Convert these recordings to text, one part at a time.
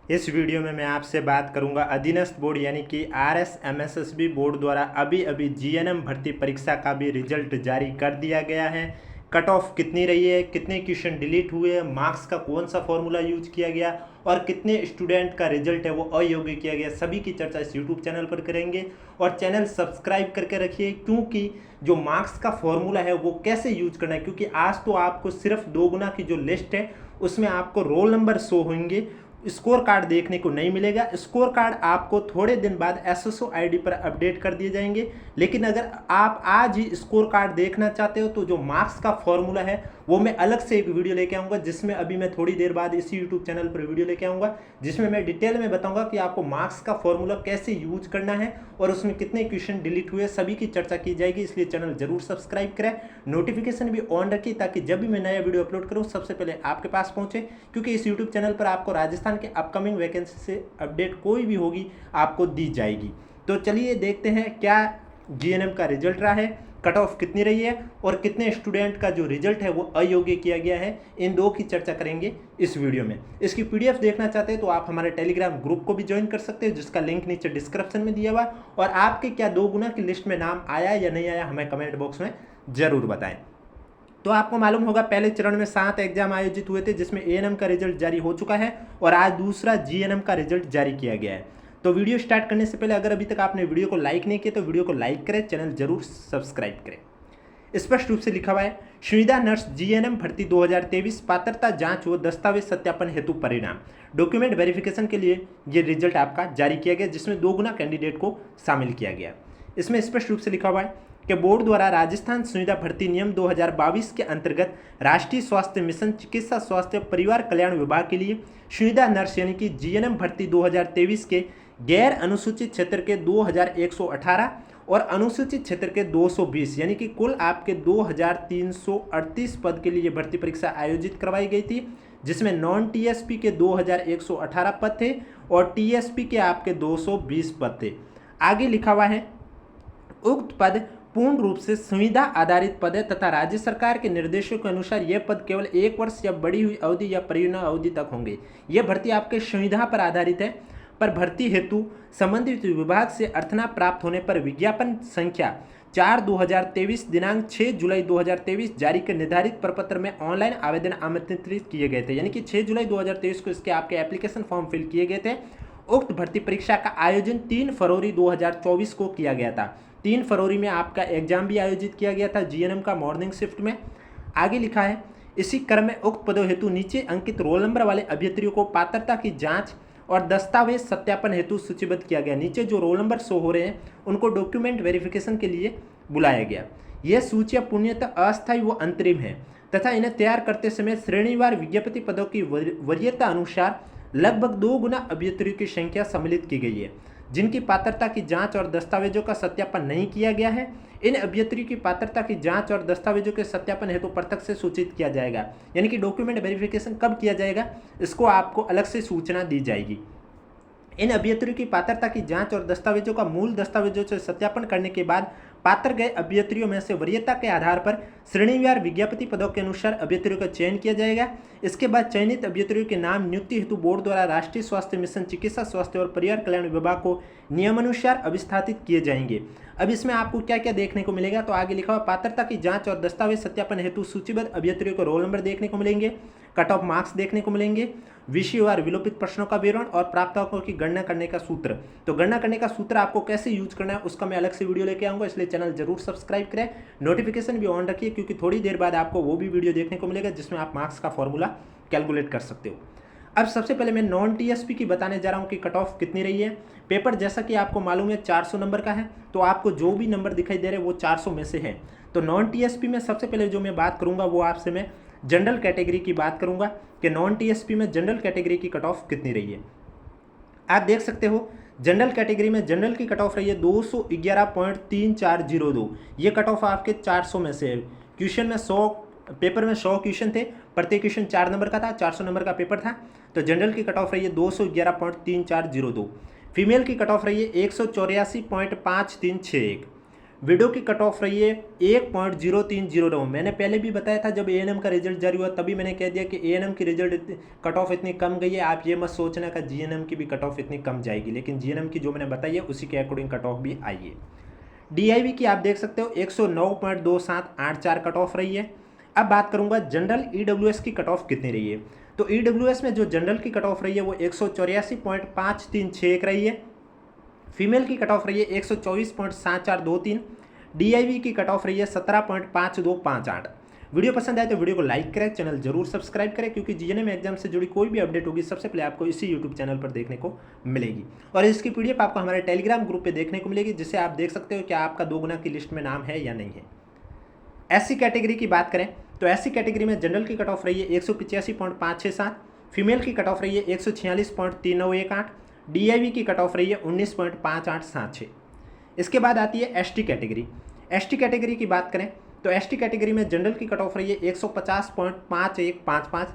इस वीडियो में मैं आपसे बात करूंगा अधीनस्थ बोर्ड यानी कि RSMSSB बोर्ड द्वारा अभी अभी GNM भर्ती परीक्षा का भी रिजल्ट जारी कर दिया गया है। कट ऑफ कितनी रही है, कितने क्वेश्चन डिलीट हुए, मार्क्स का कौन सा फॉर्मूला यूज किया गया और कितने स्टूडेंट का रिजल्ट है वो अयोग्य किया गया, सभी की चर्चा इस यूट्यूब चैनल पर करेंगे। और चैनल सब्सक्राइब करके रखिए, क्योंकि जो मार्क्स का फॉर्मूला है वो कैसे यूज करना है, क्योंकि आज तो आपको सिर्फ 2 गुना की जो लिस्ट है उसमें आपको रोल नंबर शो होंगे, स्कोर कार्ड देखने को नहीं मिलेगा। स्कोर कार्ड आपको थोड़े दिन बाद SSO ID पर अपडेट कर दिए जाएंगे। लेकिन अगर आप आज ही स्कोर कार्ड देखना चाहते हो तो जो मार्क्स का फॉर्मूला है वो मैं अलग से एक वीडियो लेके आऊँगा, जिसमें अभी मैं थोड़ी देर बाद इसी यूट्यूब चैनल पर वीडियो लेके आऊँगा, जिसमें मैं डिटेल में बताऊँगा कि आपको मार्क्स का फॉर्मूला कैसे यूज करना है और उसमें कितने क्वेश्चन डिलीट हुए, सभी की चर्चा की जाएगी। इसलिए चैनल जरूर सब्सक्राइब करें, नोटिफिकेशन भी ऑन रखिए ताकि जब भी मैं नया वीडियो अपलोड करूँ सबसे पहले आपके पास पहुँचे, क्योंकि इस यूट्यूब चैनल पर आपको राजस्थान के अपकमिंग वैकेंसी से अपडेट कोई भी होगी आपको दी जाएगी। तो चलिए देखते हैं क्या GNM का रिजल्ट रहा है, कट ऑफ कितनी रही है और कितने स्टूडेंट का जो रिजल्ट है वो अयोग्य किया गया है। इन दो की चर्चा करेंगे इस वीडियो में। इसकी PDF देखना चाहते हैं तो आप हमारे टेलीग्राम ग्रुप को भी ज्वाइन कर सकते हैं, जिसका लिंक नीचे डिस्क्रिप्शन में दिया हुआ। और आपके क्या 2 गुना की लिस्ट में नाम आया या नहीं आया हमें कमेंट बॉक्स में जरूर बताएं। तो आपको मालूम होगा पहले चरण में 7 एग्जाम आयोजित हुए थे, जिसमें ANM का रिजल्ट जारी हो चुका है और आज दूसरा GNM का रिजल्ट जारी किया गया है। तो वीडियो स्टार्ट करने से पहले अगर अभी तक आपने वीडियो को लाइक नहीं किया तो वीडियो को लाइक करें, चैनल जरूर सब्सक्राइब करें। स्पष्ट रूप से लिखा हुआ है, संविदा नर्स GNM भर्ती 2023 पात्रता जांच व दस्तावेज सत्यापन हेतु परिणाम डॉक्यूमेंट वेरिफिकेशन के लिए ये रिजल्ट आपका जारी किया गया, जिसमें 2 गुना कैंडिडेट को शामिल किया गया। इसमें स्पष्ट रूप से लिखा हुआ है कि बोर्ड द्वारा राजस्थान संविदा भर्ती नियम 2022 के अंतर्गत राष्ट्रीय स्वास्थ्य मिशन चिकित्सा स्वास्थ्य परिवार कल्याण विभाग के लिए संविदा नर्स यानी कि GNM भर्ती 2023 के गैर अनुसूचित क्षेत्र के 2118 और अनुसूचित क्षेत्र के 220 यानी कि कुल आपके 2338 पद के लिए भर्ती परीक्षा आयोजित करवाई गई थी, जिसमें नॉन TSP के 2118 पद थे और TSP के आपके 220 पद थे। आगे लिखा हुआ है, उक्त पद पूर्ण रूप से संविदा आधारित पद है तथा राज्य सरकार के निर्देशों के अनुसार यह पद केवल 1 वर्ष या बढ़ी हुई अवधि या परियोजना अवधि तक होंगे। यह भर्ती आपके संविदा पर आधारित है, पर भर्ती हेतु संबंधित विभाग से अर्थना प्राप्त होने पर विज्ञापन संख्या 4/2023 दिनांक 6 जुलाई 2023 जारी कर निर्धारित प्रपत्र में ऑनलाइन आवेदन आमंत्रित किए गए थे, यानी कि 6 जुलाई 2023 को इसके आपके एप्लीकेशन फॉर्म फिल किए गए थे। उक्त भर्ती परीक्षा का आयोजन 3 फरवरी 2024 को किया गया था। 3 फरवरी में आपका एग्जाम भी आयोजित किया गया था GNM का मॉर्निंग शिफ्ट में। आगे लिखा है, इसी क्रम में उक्त पदों हेतु नीचे अंकित रोल नंबर वाले अभ्यर्थियों को पात्रता की जांच और दस्तावेज सत्यापन हेतु सूचीबद्ध किया गया। नीचे जो रोल नंबर शो हो रहे हैं उनको डॉक्यूमेंट वेरिफिकेशन के लिए बुलाया गया। यह सूचियाँ पूर्णतः अस्थायी व अंतरिम है तथा इन्हें तैयार करते समय श्रेणीवार विज्ञप्ति पदों की वरीयता अनुसार लगभग 2 गुना अभ्यर्थियों की संख्या सम्मिलित की गई है, जिनकी पात्रता की जांच और दस्तावेजों का सत्यापन नहीं किया गया है। इन अभ्यर्थियों की पात्रता की जांच और दस्तावेजों के सत्यापन हेतु पृथक से सूचित किया जाएगा, यानी कि डॉक्यूमेंट वेरिफिकेशन कब किया जाएगा इसको आपको अलग से सूचना दी जाएगी। इन अभ्यर्थियों की पात्रता की जांच और दस्तावेजों का मूल दस्तावेजों से सत्यापन करने के बाद पात्र गए अभ्यर्थियों में से वरीयता के आधार पर श्रेणीवार विज्ञप्ति पदों के अनुसार अभ्यर्थियों का चयन किया जाएगा। इसके बाद चयनित अभ्यर्थियों के नाम नियुक्ति हेतु बोर्ड द्वारा राष्ट्रीय स्वास्थ्य मिशन चिकित्सा स्वास्थ्य और परिवार कल्याण विभाग को नियमानुसार अभिस्थापित किए जाएंगे। अब इसमें आपको क्या क्या देखने को मिलेगा, तो आगे लिखा हुआ, पात्रता की जांच और दस्तावेज सत्यापन हेतु सूचीबद्ध अभ्यर्थियों को रोल नंबर देखने को मिलेंगे, कट ऑफ मार्क्स देखने को मिलेंगे, विषयवार विलोपित प्रश्नों का विवरण और प्राप्तांकों की गणना करने का सूत्र। तो गणना करने का सूत्र आपको कैसे यूज करना है उसका मैं अलग से वीडियो लेके आऊंगा, इसलिए चैनल जरूर सब्सक्राइब करें, नोटिफिकेशन भी ऑन रखिए, क्योंकि थोड़ी देर बाद आपको वो भी वीडियो देखने को मिलेगा जिसमें आप मार्क्स का फॉर्मूला कैलकुलेट कर सकते हो। अब सबसे पहले मैं नॉन TSP की बताने जा रहा हूँ कि कट ऑफ कितनी रही है। पेपर जैसा कि आपको मालूम है 400 नंबर का है, तो आपको जो भी नंबर दिखाई दे रहे हैं वो 400 में से है। तो नॉन TSP में सबसे पहले जो मैं बात करूँगा वो आपसे मैं जनरल कैटेगरी की बात करूँगा कि नॉन TSP में जनरल कैटेगरी की कट ऑफ कितनी रही है। आप देख सकते हो जनरल कैटेगरी में जनरल की कट ऑफ रही है 211.3402। ये कट ऑफ आपके 400 में से है। क्वेश्चन में 100 पेपर में 100 क्वेश्चन थे, प्रत्येक क्वेश्चन 4 नंबर का था, 400 नंबर का पेपर था। तो जनरल की कट ऑफ रही है 211.3402। फीमेल की कट ऑफ रही है 184.5361। वीडियो की कट ऑफ रही है 1.0309। मैंने पहले भी बताया था जब एएनएम का रिजल्ट जारी हुआ तभी मैंने कह दिया कि एएनएम की रिजल्ट कट ऑफ इतनी कम गई है, आप ये मत सोचना कि जीएनएम की भी कट ऑफ इतनी कम जाएगी, लेकिन जीएनएम की जो मैंने बताई है उसी के अकॉर्डिंग कट ऑफ भी आई है। डीआईवी की आप देख सकते हो 109.2784 कट ऑफ रही है। अब बात करूंगा जनरल ईडब्ल्यूएस की कट ऑफ कितनी रही है। तो ईडब्ल्यूएस में जो जनरल की कट ऑफ रही है वो 184.5361 रही है। फीमेल की कट ऑफ रही है 124.7423। डीआईवी की कट ऑफ रही है 17.5258। वीडियो पसंद आए तो वीडियो को लाइक करें, चैनल जरूर सब्सक्राइब करें, क्योंकि जीएनएम एग्जाम से जुड़ी कोई भी अपडेट होगी सबसे पहले आपको इसी यूट्यूब चैनल पर देखने को मिलेगी। और इसकी पीडीएफ आपको हमारे टेलीग्राम ग्रुप पे देखने को मिलेगी, जिसे आप देख सकते हो कि आपका 2 गुना की लिस्ट में नाम है या नहीं है। एससी कैटेगरी की बात करें तो एससी कैटेगरी में जनरल की कट ऑफ रही है 185.567, फीमेल की कट ऑफ रही है 146.3918, डीआईवी की कट ऑफ रही है 19.5876। इसके बाद आती है एसटी कैटेगरी। एसटी कैटेगरी की बात करें तो एसटी कैटेगरी में जनरल की कट ऑफ रही है 150.5155,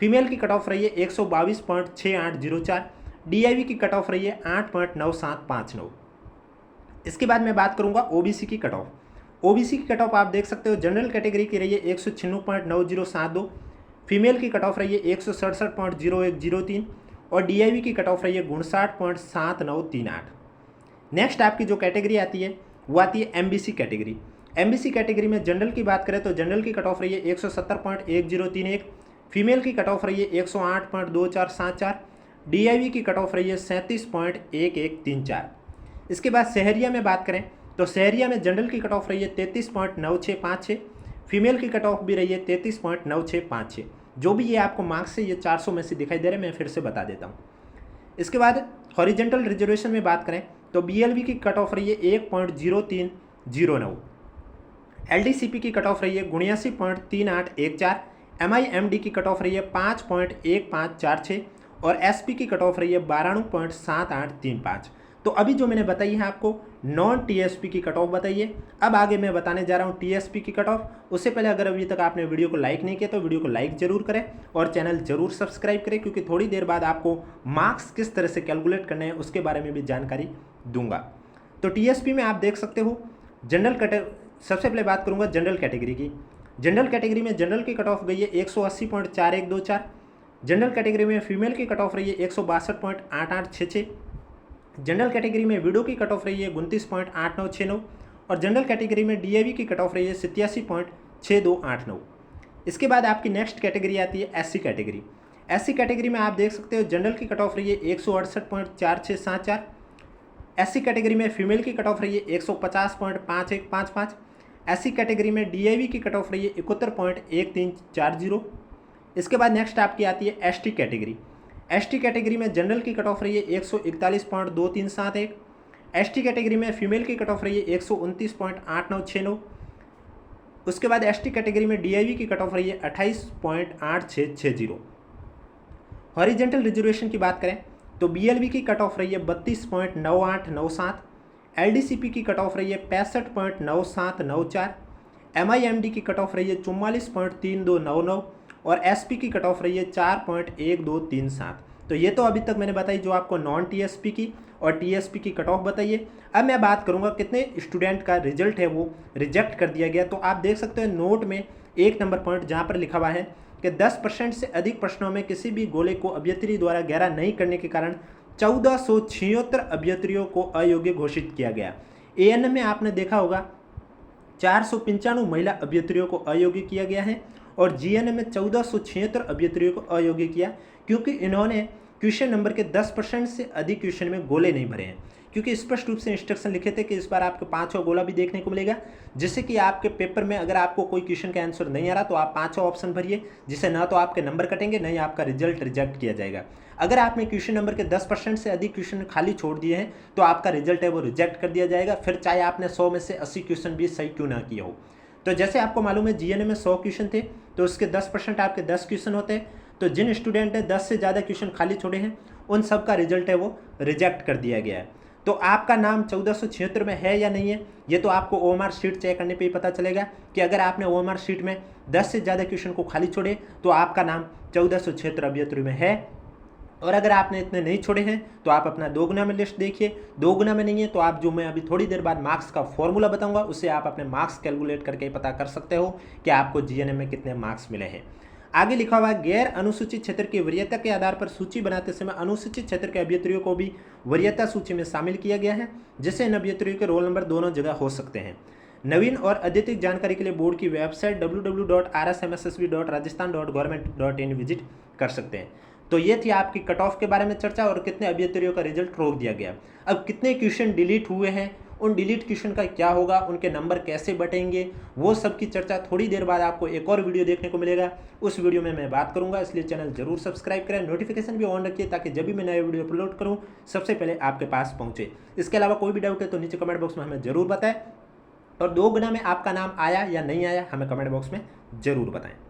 फीमेल की कट ऑफ रही है 122.6804, डीआईवी की कट ऑफ रही है 8.9759। इसके बाद मैं बात करूंगा ओबीसी की कट ऑफ। ओबीसी की कट ऑफ आप देख सकते हो जनरल कैटेगरी की रही है 196.9072, फीमेल की कट ऑफ रही है 167.0103 और डीआईवी की कट ऑफ रही है 59.7938। नेक्स्ट आपकी जो कैटेगरी आती है वो आती है एमबीसी कैटेगरी। एमबीसी कैटेगरी में जनरल की बात करें तो जनरल की कट ऑफ रही है 170.1031, फीमेल की कट ऑफ रही है 108.2474, डीआईवी की कट ऑफ रही है 37.1134। इसके बाद शहरिया में बात करें तो शहरिया में जनरल की कट ऑफ रही है 33.9656, फीमेल की कट ऑफ भी रही है 33.9656। जो भी ये आपको मार्क्स से ये 400 में से दिखाई दे रहे हैं, मैं फिर से बता देता हूँ। इसके बाद हॉरिजेंटल रिजर्वेशन में बात करें तो बीएलवी की कट ऑफ रही है 1.0309, एलडीसीपी की कट ऑफ रही है 79.3814, एमआईएमडी की कट ऑफ रही है 5.1546 और एसपी की कट ऑफ रही है 92.7835। तो अभी जो मैंने बताई है आपको नॉन टीएसपी की कट ऑफ बताइए। अब आगे मैं बताने जा रहा हूँ टीएसपी की कट ऑफ। उससे पहले अगर अभी तक आपने वीडियो को लाइक नहीं किया तो वीडियो को लाइक जरूर करें और चैनल जरूर सब्सक्राइब करें, क्योंकि थोड़ी देर बाद आपको मार्क्स किस तरह से कैलकुलेट करने हैं उसके बारे में भी जानकारी दूंगा। तो टीएसपी में आप देख सकते हो जनरल कैटेगरी, सबसे पहले बात करूंगा जनरल कैटेगरी की। जनरल कैटेगरी में जनरल की कट ऑफ गई है 180.4124, जनरल कैटेगरी में फीमेल की कट ऑफ रही है 162.8866, जनरल कैटेगरी में वीडो की कट ऑफ रही है 29.8969 और जनरल कैटेगरी में डीएवी की कट ऑफ रही है 87.6289। इसके बाद आपकी नेक्स्ट कैटेगरी आती है एससी कैटेगरी। एससी कैटेगरी में आप देख सकते हो जनरल की कट ऑफ रही है 168.4674, एससी कैटेगरी में फीमेल की कट ऑफ रही है 150.5155, एससी कैटेगरी में डीआईवी की कट ऑफ रही है 71.1340। इसके बाद नेक्स्ट आपकी आती है एसटी कैटेगरी। एसटी कैटेगरी में जनरल की कट ऑफ रही है 141.2371, एसटी कैटेगरी में फीमेल की कट ऑफ रही है 129.8969। उसके बाद एसटी कैटेगरी में डीआईवी की कट ऑफ रही है 28.8660। हॉरिजेंटल रिजर्वेशन की बात करें तो बीएलवी की कट ऑफ रही है 32.9897, एलडीसीपी की कट ऑफ रही है 65.9794, एमआईएमडी की कट ऑफ रही है 44.3299 और एसपी की कट ऑफ रही है 4.1237। तो ये तो अभी तक मैंने बताई जो आपको नॉन टीएसपी की और टीएसपी की कट ऑफ बताइए। अब मैं बात करूंगा कितने स्टूडेंट का रिजल्ट है वो रिजेक्ट कर दिया गया। तो आप देख सकते हो नोट में 1 नंबर पॉइंट जहाँ पर लिखा हुआ है कि 10% से अधिक प्रश्नों में किसी भी गोले को अभ्यर्थी द्वारा गहरा नहीं करने के कारण 1476 अभ्यर्थियों को अयोग्य घोषित किया गया। एएनएम में आपने देखा होगा 495 महिला अभ्यर्थियों को अयोग्य किया गया है और जीएनएम में 1476 अभ्यर्थियों को अयोग्य किया, क्योंकि इन्होंने क्वेश्चन नंबर के 10% से अधिक क्वेश्चन में गोले नहीं भरे हैं। क्योंकि स्पष्ट रूप से इंस्ट्रक्शन लिखे थे कि इस बार आपको 5वां गोला भी देखने को मिलेगा, जिससे कि आपके पेपर में अगर आपको कोई क्वेश्चन का आंसर नहीं आ रहा तो आप 5वां ऑप्शन भरिए, जिससे ना तो आपके नंबर कटेंगे नहीं आपका रिजल्ट रिजेक्ट किया जाएगा। अगर आपने क्वेश्चन नंबर के 10% से अधिक क्वेश्चन खाली छोड़ दिए हैं तो आपका रिजल्ट है वो रिजेक्ट कर दिया जाएगा, फिर चाहे आपने 100 में से 80 क्वेश्चन भी सही क्यों ना किया हो। तो जैसे आपको मालूम है जीएनएम में 100 क्वेश्चन थे तो उसके 10% आपके 10 क्वेश्चन होते हैं। तो जिन स्टूडेंट ने 10 से ज़्यादा क्वेश्चन खाली छोड़े हैं उन सब का रिजल्ट है वो रिजेक्ट कर दिया गया है। तो आपका नाम 1476 में है या नहीं है ये तो आपको ओएमआर शीट चेक करने पे ही पता चलेगा कि अगर आपने ओएमआर शीट में 10 से ज़्यादा क्वेश्चन को खाली छोड़े तो आपका नाम 1476 अभ्यर्थी में है और अगर आपने इतने नहीं छोड़े हैं तो आप अपना 2 गुना में लिस्ट देखिए। 2 गुना में नहीं है तो आप जो मैं अभी थोड़ी देर बाद मार्क्स का फॉर्मूला बताऊंगा उससे आप अपने मार्क्स कैलकुलेट करके पता कर सकते हो कि आपको जीएनएम में कितने मार्क्स मिले हैं। आगे लिखा हुआ है, गैर अनुसूचित क्षेत्र की वरीयता के आधार पर सूची बनाते समय अनुसूचित क्षेत्र के अभ्यर्थियों को भी वरीयता सूची में शामिल किया गया है, जिससे इन अभ्यर्थियों के रोल नंबर दोनों जगह हो सकते हैं। नवीन और अद्यतित जानकारी के लिए बोर्ड की वेबसाइट www.rsmssb.rajasthan.government.in विजिट कर सकते हैं। तो ये थी आपकी कट ऑफ के बारे में चर्चा और कितने अभ्यर्थियों का रिजल्ट रोक दिया गया। अब कितने क्वेश्चन डिलीट हुए हैं, उन डिलीट क्वेश्चन का क्या होगा, उनके नंबर कैसे बटेंगे, वो सब की चर्चा थोड़ी देर बाद आपको एक और वीडियो देखने को मिलेगा। उस वीडियो में मैं बात करूंगा, इसलिए चैनल जरूर सब्सक्राइब करें, नोटिफिकेशन भी ऑन रखिए ताकि जब भी मैं नया वीडियो अपलोड करूं सबसे पहले आपके पास पहुंचे। इसके अलावा कोई भी डाउट है तो नीचे कमेंट बॉक्स में हमें जरूर बताएं और 2 गुना में आपका नाम आया या नहीं आया हमें कमेंट बॉक्स में जरूर बताएं।